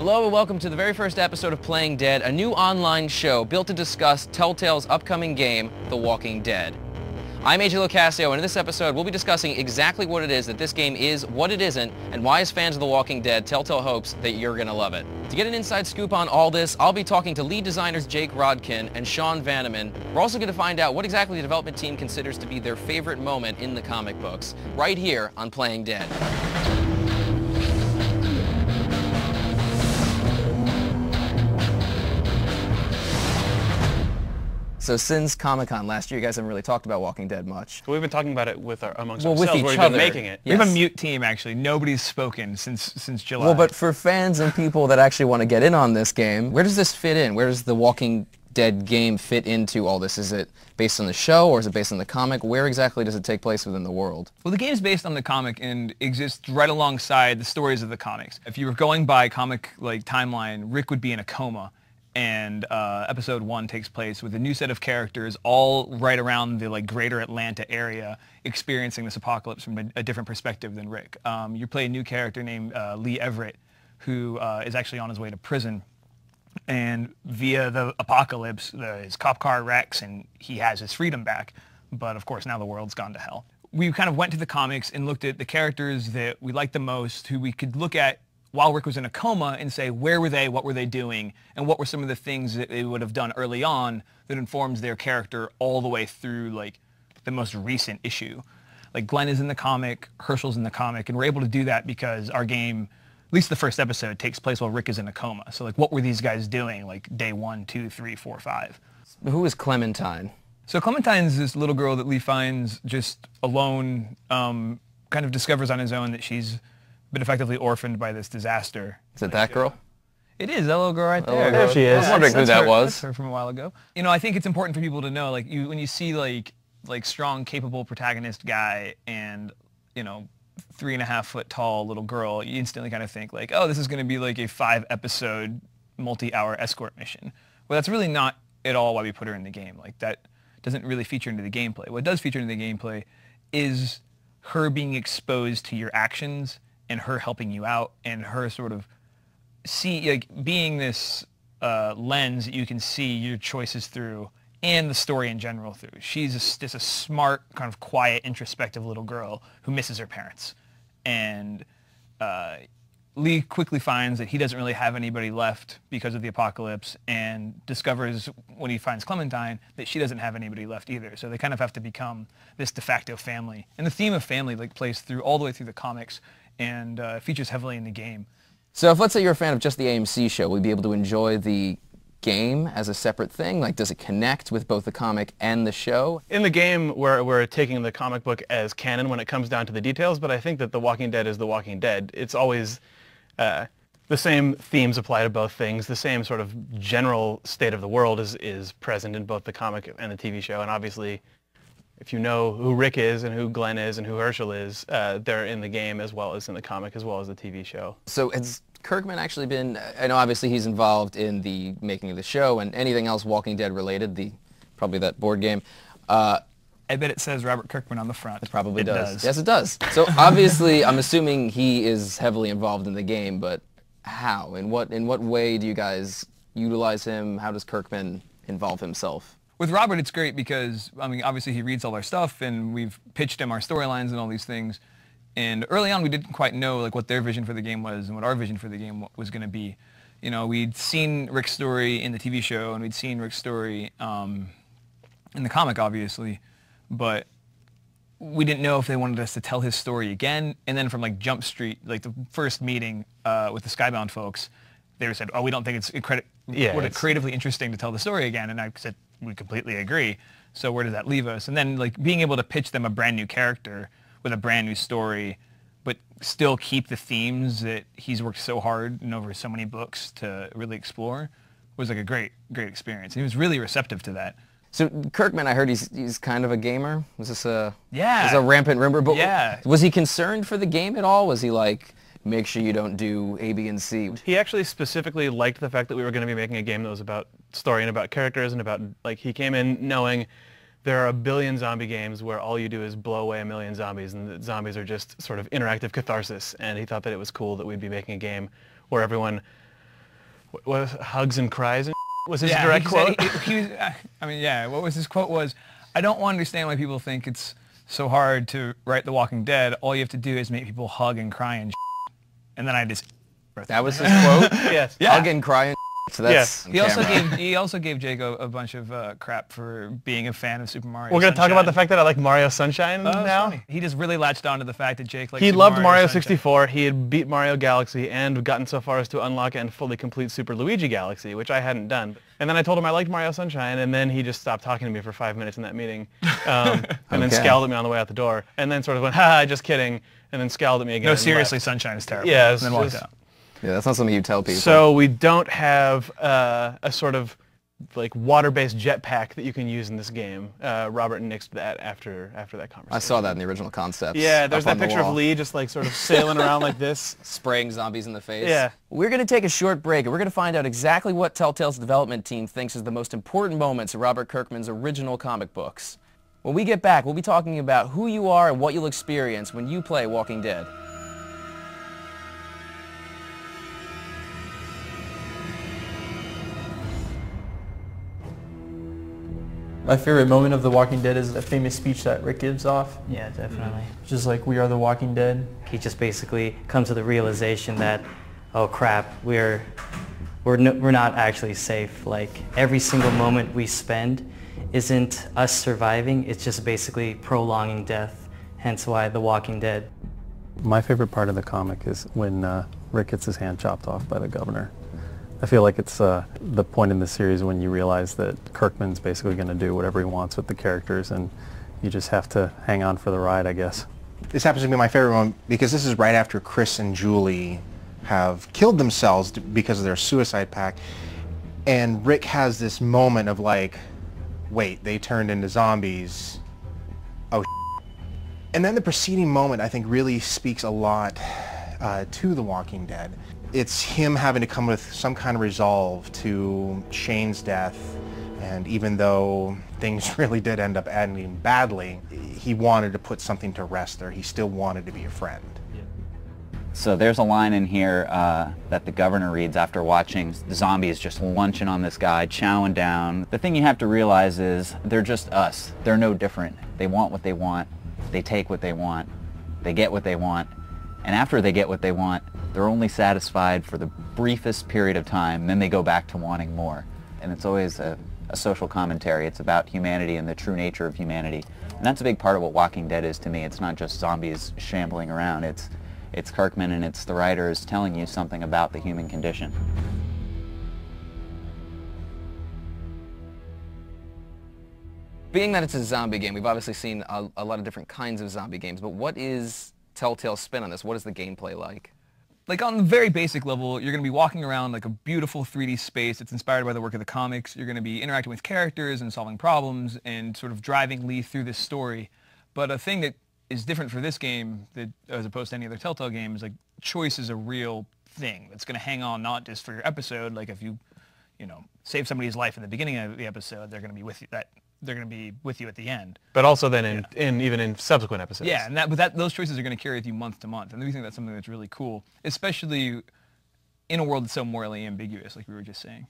Hello and welcome to the very first episode of Playing Dead, a new online show built to discuss Telltale's upcoming game, The Walking Dead. I'm AJ Locasio, and in this episode we'll be discussing exactly what it is that this game is, what it isn't, and why as fans of The Walking Dead, Telltale hopes that you're going to love it. To get an inside scoop on all this, I'll be talking to lead designers Jake Rodkin and Sean Vanneman. We're also going to find out what exactly the development team considers to be their favorite moment in the comic books, right here on Playing Dead. So since Comic-Con last year, you guys haven't really talked about Walking Dead much. We've been talking about it amongst ourselves. With each we've other. been making it. Yes. We have a mute team, actually. Nobody's spoken since July. Well, but for fans and people that actually want to get in on this game, where does this fit in? Where does the Walking Dead game fit into all this? Is it based on the show, or is it based on the comic? Where exactly does it take place within the world? Well, the game's based on the comic and exists right alongside the stories of the comics. If you were going by comic timeline, Rick would be in a coma. And episode 1 takes place with a new set of characters all right around the greater Atlanta area experiencing this apocalypse from a different perspective than Rick. You play a new character named Lee Everett, who is actually on his way to prison. And via the apocalypse, his cop car wrecks and he has his freedom back. But of course now the world's gone to hell. We kind of went to the comics and looked at the characters that we liked the most, who we could look at while Rick was in a coma and say, where were they, what were they doing, and what were some of the things that they would have done early on that informs their character all the way through the most recent issue. Glenn is in the comic, Hershel's in the comic, and we're able to do that because our game, at least the first episode, takes place while Rick is in a coma. So what were these guys doing day 1, 2, 3, 4, 5? Who is Clementine? So Clementine's this little girl that Lee finds just alone, kind of discovers on his own that she's been effectively orphaned by this disaster. Is it that girl? It is, that little girl right there. There she is. I was wondering who that was. That's her from a while ago. I think it's important for people to know, when you see strong, capable protagonist guy and 3.5 foot tall little girl, you instantly kind of think oh, this is going to be a 5-episode, multi-hour escort mission. Well, that's really not at all why we put her in the game. That doesn't really feature into the gameplay. What does feature into the gameplay is her being exposed to your actions and her helping you out, and her sort of being this lens that you can see your choices through and the story in general through. She's just a smart, kind of quiet, introspective little girl who misses her parents. And Lee quickly finds that he doesn't really have anybody left because of the apocalypse, and discovers when he finds Clementine that she doesn't have anybody left either. So they kind of have to become this de facto family. And the theme of family plays through all the way through the comics and features heavily in the game. So if, let's say, you're a fan of just the AMC show, would you be able to enjoy the game as a separate thing? Does it connect with both the comic and the show? In the game, we're taking the comic book as canon when it comes down to the details, but I think that The Walking Dead is The Walking Dead. It's always the same themes apply to both things. The same sort of general state of the world is present in both the comic and the TV show, and obviously if you know who Rick is and who Glenn is and who Herschel is, they're in the game as well as in the comic as well as the TV show. So has Kirkman actually been, I know obviously he's involved in the making of the show and anything else Walking Dead related, probably that board game. I bet it says Robert Kirkman on the front. It probably does. Yes, it does. So obviously I'm assuming he is heavily involved in the game, but how? In what way do you guys utilize him? How does Kirkman involve himself? With Robert, it's great because, obviously he reads all our stuff, and we've pitched him our storylines and all these things. And early on, we didn't quite know what their vision for the game was and what our vision for the game was going to be. We'd seen Rick's story in the TV show, and we'd seen Rick's story in the comic, obviously, but we didn't know if they wanted us to tell his story again. And then from Jump Street, the first meeting with the Skybound folks, they said, "Oh, we don't think it's creatively interesting to tell the story again." And I said, we completely agree. So where does that leave us? And then being able to pitch them a brand new character with a brand new story, but still keep the themes that he's worked so hard and over so many books to really explore was a great experience. And he was really receptive to that. So Kirkman, I heard he's kind of a gamer. Was this a rampant rumor? But yeah. Was he concerned for the game at all? Was he make sure you don't do A, B, and C? He actually specifically liked the fact that we were going to be making a game that was about story and about characters and about, he came in knowing there are a billion zombie games where all you do is blow away a million zombies, and the zombies are just sort of interactive catharsis, and he thought that it was cool that we'd be making a game where everyone What hugs and cries and was his Yeah, direct he said quote? he was, I mean, yeah, what was his quote was, I don't understand why people think it's so hard to write The Walking Dead. All you have to do is make people hug and cry and and then I just... That was his quote? Yes. Yeah. Hug and cry and so that's Yes. He also gave Jake a bunch of crap for being a fan of Super Mario We're going to talk Sunshine. about the fact that I like Mario Sunshine Oh, that's now. funny. He just really latched on to the fact that Jake liked He Super loved Mario Sunshine. 64. He had beat Mario Galaxy and gotten so far as to unlock and fully complete Super Luigi Galaxy, which I hadn't done. And then I told him I liked Mario Sunshine, and then he just stopped talking to me for 5 minutes in that meeting, and then scowled at me on the way out the door, and then sort of went, ha, just kidding, and then scowled at me again. No, and seriously, left. Sunshine is terrible. Yeah, and then walked out. Yeah, that's not something you tell people. So we don't have a sort of like water-based jetpack that you can use in this game. Robert nixed that after that conversation. I saw that in the original concepts. Yeah, there's up on that the picture of wall. Lee just like sort of sailing around like this. Spraying zombies in the face. Yeah. We're going to take a short break, and we're going to find out exactly what Telltale's development team thinks is the most important moments of Robert Kirkman's original comic books. When we get back, we'll be talking about who you are and what you'll experience when you play Walking Dead. My favorite moment of The Walking Dead is the famous speech that Rick gives off. Yeah, definitely. Just like, we are the Walking Dead. He just basically comes to the realization that, oh crap, we're not actually safe. Like every single moment we spend isn't us surviving, it's just basically prolonging death, hence why The Walking Dead. My favorite part of the comic is when Rick gets his hand chopped off by the governor. I feel like it's the point in the series when you realize that Kirkman's basically going to do whatever he wants with the characters, and you just have to hang on for the ride, I guess. This happens to be my favorite one because this is right after Chris and Julie have killed themselves because of their suicide pact, and Rick has this moment of like, wait, they turned into zombies. Oh, and then the preceding moment I think really speaks a lot to The Walking Dead. It's him having to come with some kind of resolve to Shane's death, and even though things really did end up ending badly, he wanted to put something to rest there. He still wanted to be a friend. So there's a line in here that the governor reads after watching the zombies just lunching on this guy, chowing down. The thing you have to realize is they're just us. They're no different. They want what they want. They take what they want. They get what they want. And after they get what they want, they're only satisfied for the briefest period of time, then they go back to wanting more. And it's always a social commentary. It's about humanity and the true nature of humanity. And that's a big part of what Walking Dead is to me. It's not just zombies shambling around. It's Kirkman and it's the writers telling you something about the human condition. Being that it's a zombie game, we've obviously seen a lot of different kinds of zombie games, but what is Telltale's spin on this? What is the gameplay like? Like on the very basic level, you're going to be walking around like a beautiful 3D space. It's inspired by the work of the comics. You're going to be interacting with characters and solving problems and sort of driving Lee through this story. But a thing that is different for this game that, as opposed to any other Telltale game, is like choice is a real thing that's going to hang on not just for your episode. Like if you save somebody's life in the beginning of the episode, they're going to be with you. They're going to be with you at the end. But also then even in subsequent episodes. Yeah, and those choices are going to carry with you month to month. And we think that's something that's really cool, especially in a world that's so morally ambiguous, like we were just saying.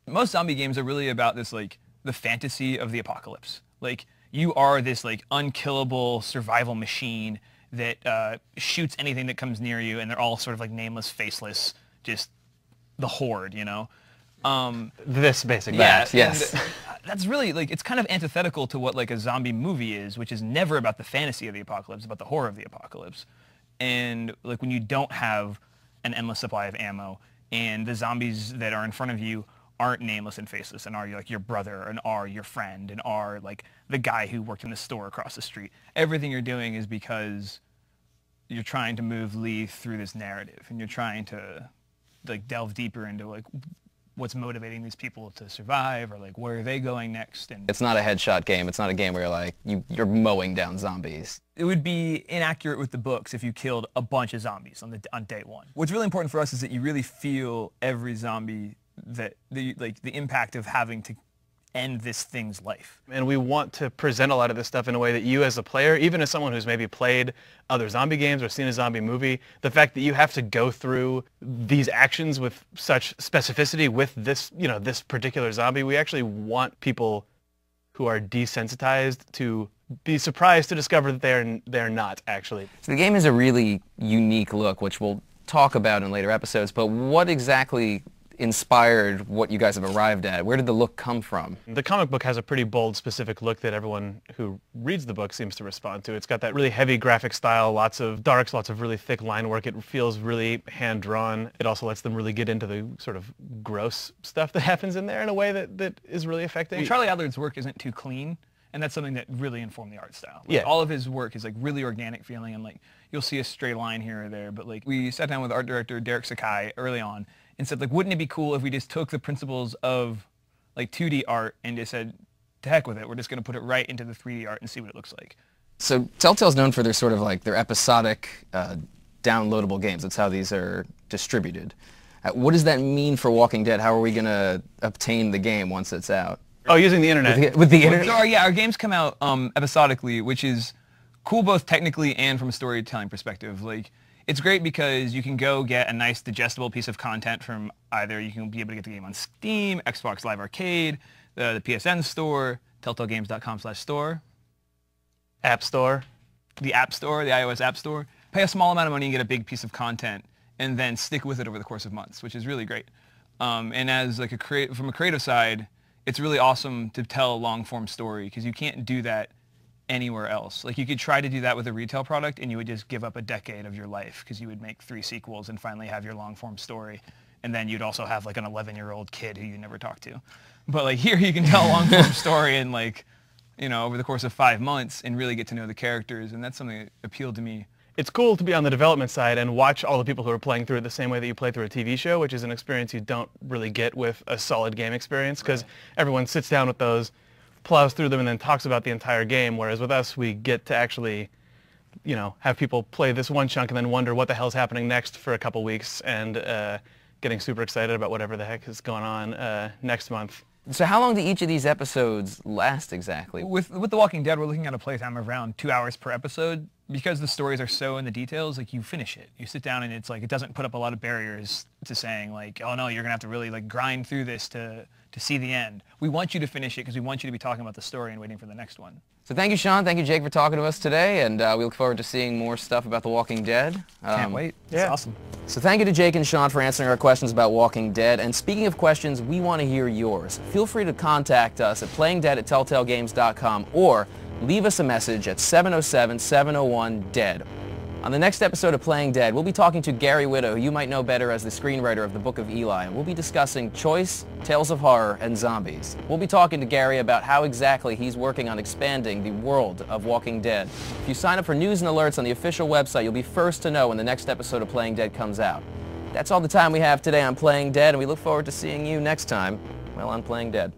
Most zombie games are really about this, like, the fantasy of the apocalypse. Like, you are this, like, unkillable survival machine that shoots anything that comes near you, and they're all sort of, like, nameless, faceless, just the horde, you know? This basically. Yeah, yes. That's really, like, it's kind of antithetical to what, like, a zombie movie is, which is never about the fantasy of the apocalypse, about the horror of the apocalypse. And, like, when you don't have an endless supply of ammo, and the zombies that are in front of you aren't nameless and faceless, and are, like, your brother, and are your friend, and are, like, the guy who worked in the store across the street. Everything you're doing is because you're trying to move Lee through this narrative, and you're trying to, like, delve deeper into, like, what's motivating these people to survive, or like where are they going next. And It's not a headshot game. It's not a game where you're like you're mowing down zombies. it would be inaccurate with the books if you killed a bunch of zombies on day one. What's really important for us is that you really feel every zombie, that the impact of having to end this thing's life. And we want to present a lot of this stuff in a way that you as a player, even as someone who's maybe played other zombie games or seen a zombie movie, the fact that you have to go through these actions with such specificity with this, this particular zombie, we actually want people who are desensitized to be surprised to discover that they're not actually. So the game has a really unique look, which we'll talk about in later episodes, but what exactly inspired what you guys have arrived at? Where did the look come from? The comic book has a pretty bold, specific look that everyone who reads the book seems to respond to. It's got that really heavy graphic style, lots of darks, lots of really thick line work. It feels really hand-drawn. It also lets them really get into the sort of gross stuff that happens in there in a way that is really affecting. Charlie Adler's work isn't too clean, and that's something that really informed the art style. Like, yeah. All of his work is like really organic feeling, and like you'll see a stray line here or there, but like we sat down with art director Derek Sakai early on and said, like, wouldn't it be cool if we just took the principles of like 2D art and just said, to heck with it, we're just going to put it right into the 3D art and see what it looks like. So Telltale's known for their sort of like their episodic downloadable games. That's how these are distributed. What does that mean for Walking Dead? How are we going to obtain the game once it's out? Oh, using the internet. With the internet? Our games come out episodically, which is cool both technically and from a storytelling perspective. Like, it's great because you can go get a nice digestible piece of content from either you can be able to get the game on Steam, Xbox Live Arcade, the PSN store, telltalegames.com/store. App Store. The App Store, the iOS App Store. Pay a small amount of money and get a big piece of content and then stick with it over the course of months, which is really great. And as like from a creative side, it's really awesome to tell a long-form story because you can't do that anywhere else. Like, you could try to do that with a retail product and you would just give up a decade of your life because you would make 3 sequels and finally have your long-form story. And then you'd also have like an 11-year-old kid who you never talk to. But like here you can tell a long-form story in like, over the course of 5 months and really get to know the characters. And that's something that appealed to me. It's cool to be on the development side and watch all the people who are playing through it the same way that you play through a TV show, which is an experience you don't really get with a solid game experience because everyone sits down with those, plows through them, and then talks about the entire game, whereas with us, we get to actually, have people play this one chunk and then wonder what the hell's happening next for a couple weeks and getting super excited about whatever the heck is going on next month. So how long do each of these episodes last exactly? With The Walking Dead, we're looking at a playtime of around 2 hours per episode. Because the stories are so in the details, like, you finish it. You sit down and it's like, it doesn't put up a lot of barriers to saying like, oh no, you're gonna have to really like grind through this to see the end. We want you to finish it because we want you to be talking about the story and waiting for the next one. So thank you, Sean. Thank you, Jake, for talking to us today, and we look forward to seeing more stuff about The Walking Dead. Can't wait. It's awesome. So thank you to Jake and Sean for answering our questions about Walking Dead. And speaking of questions, we want to hear yours. Feel free to contact us at playingdead@telltalegames.com or leave us a message at 707-701-DEAD. On the next episode of Playing Dead, we'll be talking to Gary Whitta, who you might know better as the screenwriter of the Book of Eli, and we'll be discussing choice, tales of horror, and zombies. We'll be talking to Gary about how exactly he's working on expanding the world of Walking Dead. If you sign up for news and alerts on the official website, you'll be first to know when the next episode of Playing Dead comes out. That's all the time we have today on Playing Dead, and we look forward to seeing you next time, on Playing Dead.